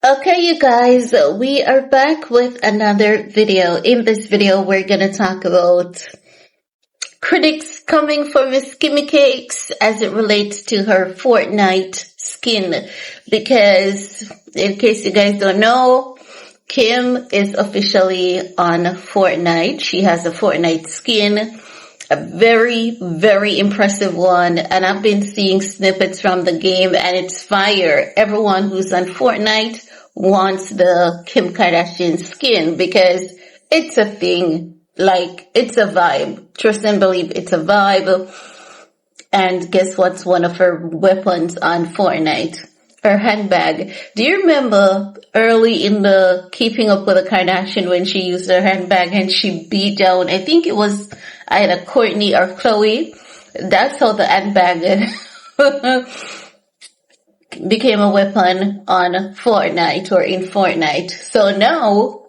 Okay, you guys, we are back with another video. In this video, we're gonna talk about critics coming for Miss Kimmy Cakes as it relates to her Fortnite skin. Because, in case you guys don't know, Kim is officially on Fortnite. She has a Fortnite skin. A very, very impressive one. And I've been seeing snippets from the game and it's fire. Everyone who's on Fortnite wants the Kim Kardashian skin because it's a thing. Like, it's a vibe. Trust and believe it's a vibe. And guess what's one of her weapons on Fortnite? Her handbag. Do you remember early in the Keeping Up with the Kardashian when she used her handbag and she beat down, I think it was either Courtney or Chloe? That's how the handbag became a weapon on Fortnite or in Fortnite. So now,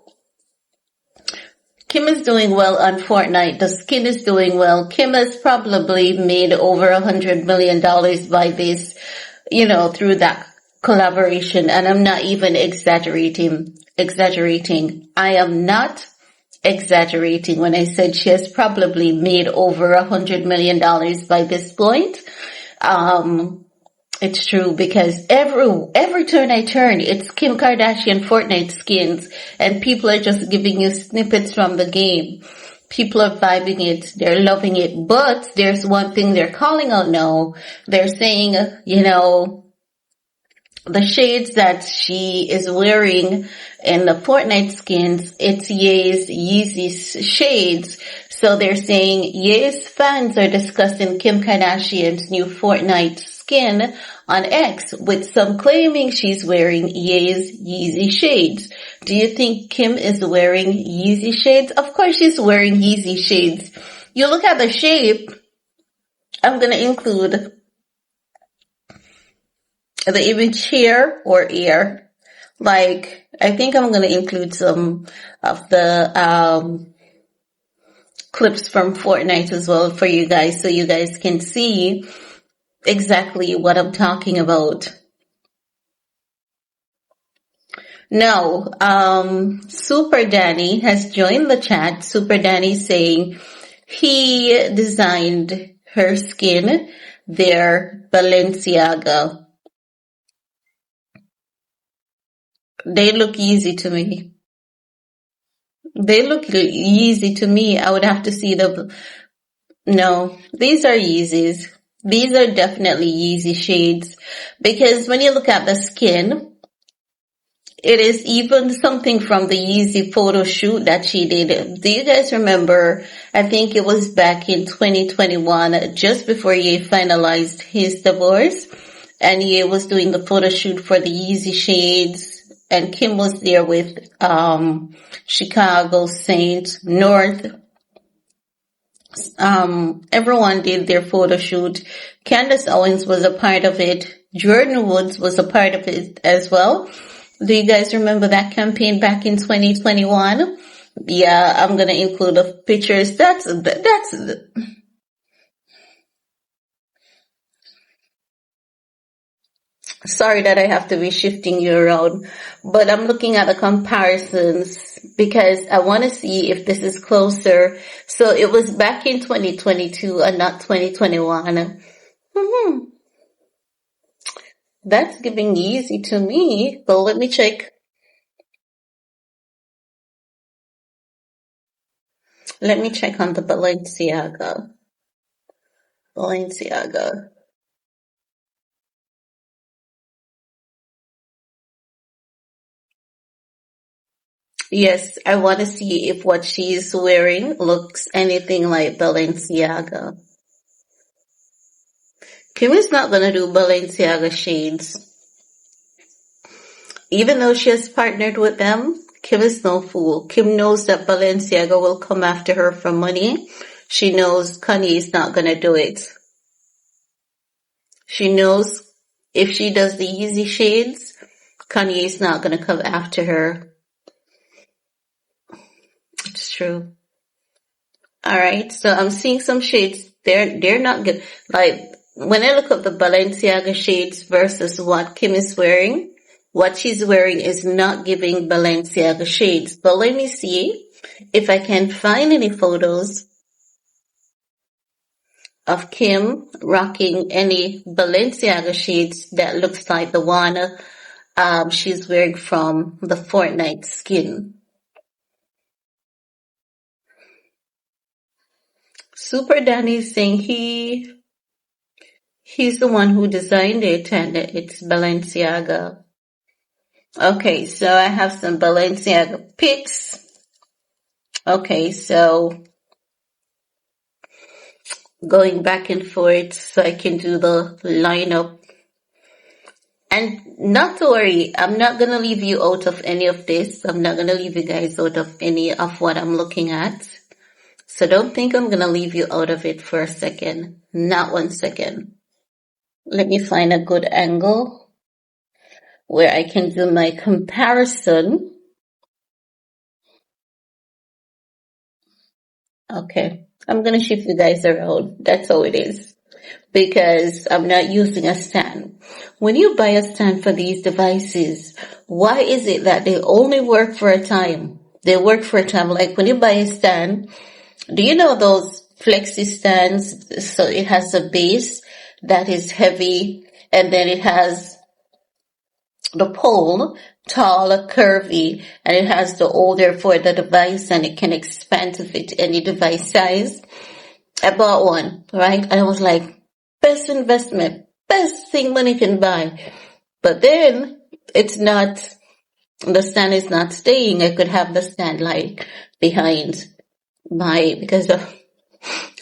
Kim is doing well on Fortnite. The skin is doing well. Kim has probably made over $100 million by this, through that collaboration. And I'm not even exaggerating. I am not exaggerating when I said she has probably made over $100 million by this point. It's true because every turn I turn, it's Kim Kardashian Fortnite skins and people are just giving you snippets from the game. People are vibing it. They're loving it. But there's one thing they're calling out now. They're saying, the shades that she is wearing in the Fortnite skins, it's Yeezy Shades. So they're saying Ye's fans are discussing Kim Kardashian's new Fortnite skin on X, with some claiming she's wearing Ye's Yeezy Shades. Do you think Kim is wearing Yeezy Shades? Of course she's wearing Yeezy Shades. You look at the shape. I'm going to include the image here or here. Like, I think I'm going to include some of the clips from Fortnite as well for you guys so you guys can see exactly what I'm talking about. Now, Super Danny has joined the chat. Super Danny saying he designed her skin, their Balenciaga. They look easy to me. They look easy to me. I would have to see no, these are Yeezys. These are definitely Yeezy shades because when you look at the skin, it is even something from the Yeezy photo shoot that she did. Do you guys remember? I think it was back in 2021, just before Ye finalized his divorce, and Ye was doing the photo shoot for the Yeezy shades. And Kim was there with Chicago, Saint, North. Everyone did their photo shoot. Candace Owens was a part of it. Jordan Woods was a part of it as well. Do you guys remember that campaign back in 2021? Yeah, I'm gonna include the pictures. That's sorry that I have to be shifting you around, but I'm looking at the comparisons because I want to see if this is closer. So it was back in 2022 and not 2021. That's giving easy to me, but let me check. Let me check on the Balenciaga. Yes, I want to see if what she's wearing looks anything like Balenciaga. Kim is not going to do Balenciaga shades. Even though she has partnered with them, Kim is no fool. Kim knows that Balenciaga will come after her for money. She knows Kanye is not going to do it. She knows if she does the Yeezy shades, Kanye is not going to come after her. It's true. Alright, so I'm seeing some shades. They're not good. Like, when I look up the Balenciaga shades versus what Kim is wearing, What she's wearing is not giving Balenciaga shades. But let me see if I can find any photos of Kim rocking any Balenciaga shades that looks like the one she's wearing from the Fortnite skin. Super Danny is saying he's the one who designed it and it's Balenciaga. Okay, so I have some Balenciaga pics. Okay, so going back and forth so I can do the lineup. And not to worry, I'm not going to leave you out of any of this. I'm not going to leave you guys out of any of what I'm looking at. So don't think I'm going to leave you out of it for a second. Not 1 second. Let me find a good angle where I can do my comparison. Okay, I'm going to shift you guys around. That's how it is. Because I'm not using a stand. When you buy a stand for these devices, why is it that they only work for a time? They work for a time. Like when you buy a stand, do you know those flexi stands? So it has a base that is heavy and then it has the pole, tall, curvy, and it has the holder for the device and it can expand to fit any device size. I bought one, right? And I was like, best investment, best thing money can buy. But then it's not, the stand is not staying. I could have the stand like behind because I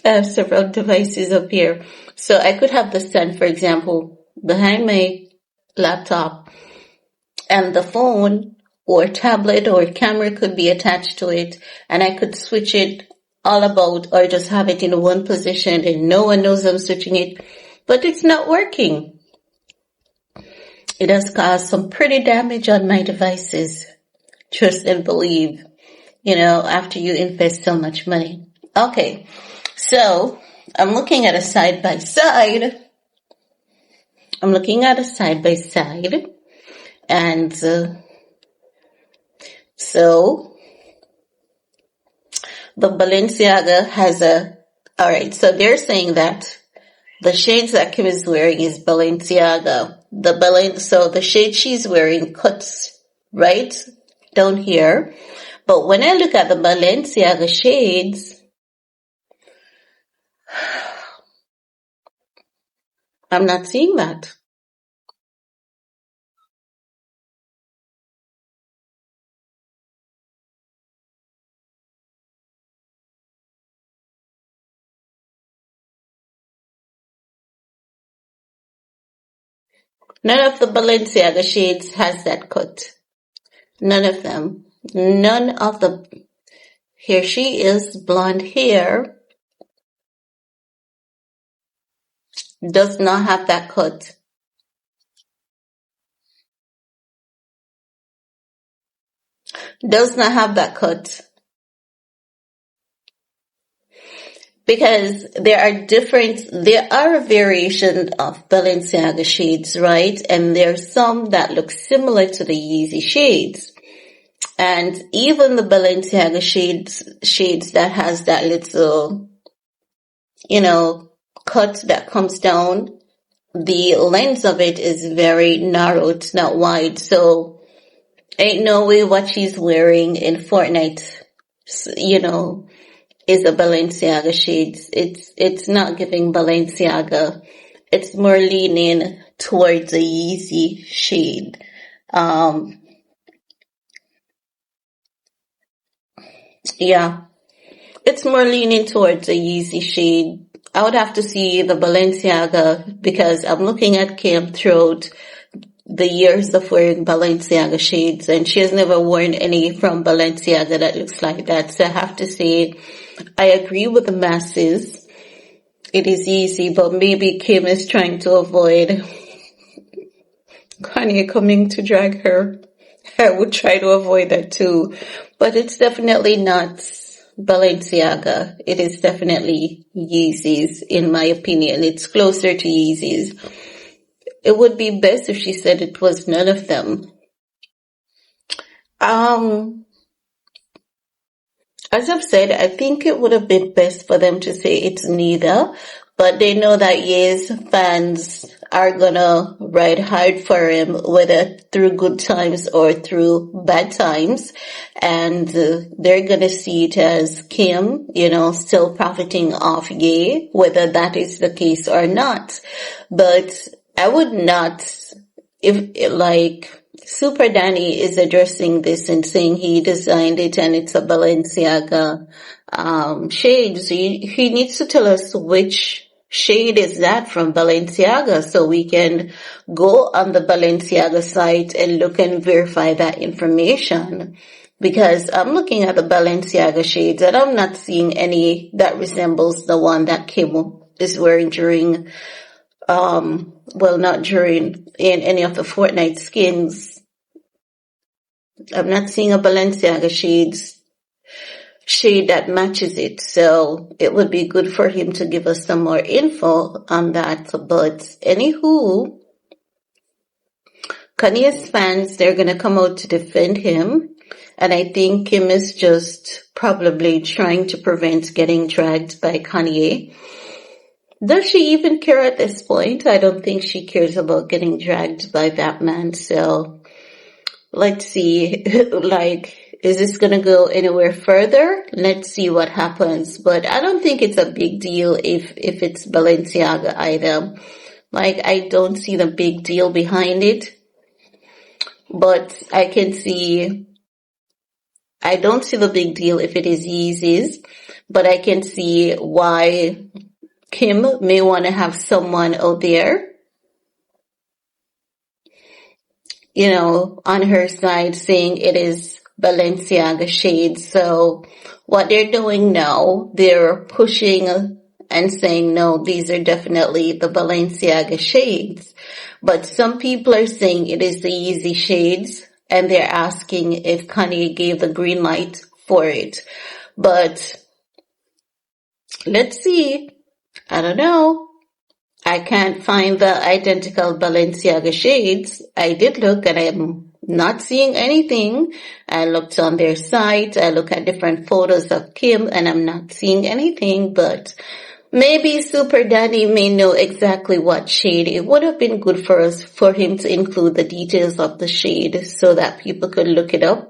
have several devices up here. So I could have the stand, for example, behind my laptop and the phone or tablet or camera could be attached to it and I could switch it all about or just have it in one position and no one knows I'm switching it, but it's not working. It has caused some pretty damage on my devices. Trust and believe, after you invest so much money. Okay, so I'm looking at a side by side. And so the Balenciaga has alright, so they're saying that the shades that Kim is wearing is Balenciaga. So the shade she's wearing cuts right down here. But when I look at the Balenciaga shades, I'm not seeing that. None of the Balenciaga shades has that cut. None of them. Here she is, blonde hair. Does not have that cut. Does not have that cut. Because there are a variation of Balenciaga shades, right? And there's some that look similar to the Yeezy shades. And even the Balenciaga shades that has that little, cut that comes down, the length of it is very narrow. It's not wide. So ain't no way what she's wearing in Fortnite, is a Balenciaga shades. It's not giving Balenciaga. It's more leaning towards a Yeezy shade. Yeah, it's more leaning towards a Yeezy shade. I would have to see the Balenciaga because I'm looking at Kim throughout the years of wearing Balenciaga shades and she has never worn any from Balenciaga that looks like that. So I have to say, I agree with the masses. It is easy, but maybe Kim is trying to avoid Kanye coming to drag her. I would try to avoid that too. But it's definitely not Balenciaga. It is definitely Yeezys, in my opinion. It's closer to Yeezys. It would be best if she said it was none of them. Um, As I've said, I think it would have been best for them to say it's neither, but they know that Ye's fans are gonna ride hard for him, whether through good times or through bad times, and they're gonna see it as Kim, still profiting off Ye, whether that is the case or not. But I would not, if like, Super Danny is addressing this and saying he designed it and it's a Balenciaga shade. So he needs to tell us which shade is that from Balenciaga so we can go on the Balenciaga site and look and verify that information. Because I'm looking at the Balenciaga shades and I'm not seeing any that resembles the one that Kim is wearing during, not during, in any of the Fortnite skins. I'm not seeing a Balenciaga shade that matches it. So it would be good for him to give us some more info on that. But anywho, Kanye's fans, they're going to come out to defend him. And I think Kim is just probably trying to prevent getting dragged by Kanye. Does she even care at this point? I don't think she cares about getting dragged by that man. So let's see, is this going to go anywhere further? Let's see what happens. But I don't think it's a big deal if it's Balenciaga either. I don't see the big deal behind it. But I don't see the big deal if it is Yeezy's. But I can see why Kim may want to have someone out there, on her side saying it is Balenciaga shades. So what they're doing now, they're pushing and saying, no, these are definitely the Balenciaga shades. But some people are saying it is the Yeezy shades, and they're asking if Kanye gave the green light for it. But let's see. I don't know. I can't find the identical Balenciaga shades. I did look and I'm not seeing anything. I looked on their site. I look at different photos of Kim and I'm not seeing anything, but maybe Super Daddy may know exactly what shade. It would have been good for him to include the details of the shade so that people could look it up.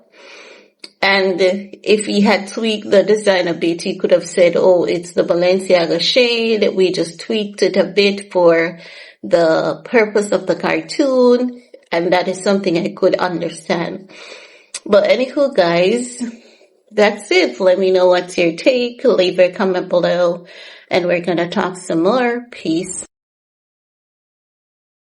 And if he had tweaked the design a bit, he could have said, oh, it's the Balenciaga shade. We just tweaked it a bit for the purpose of the cartoon. And that is something I could understand. But anywho, guys, that's it. Let me know what's your take. Leave a comment below and we're going to talk some more. Peace.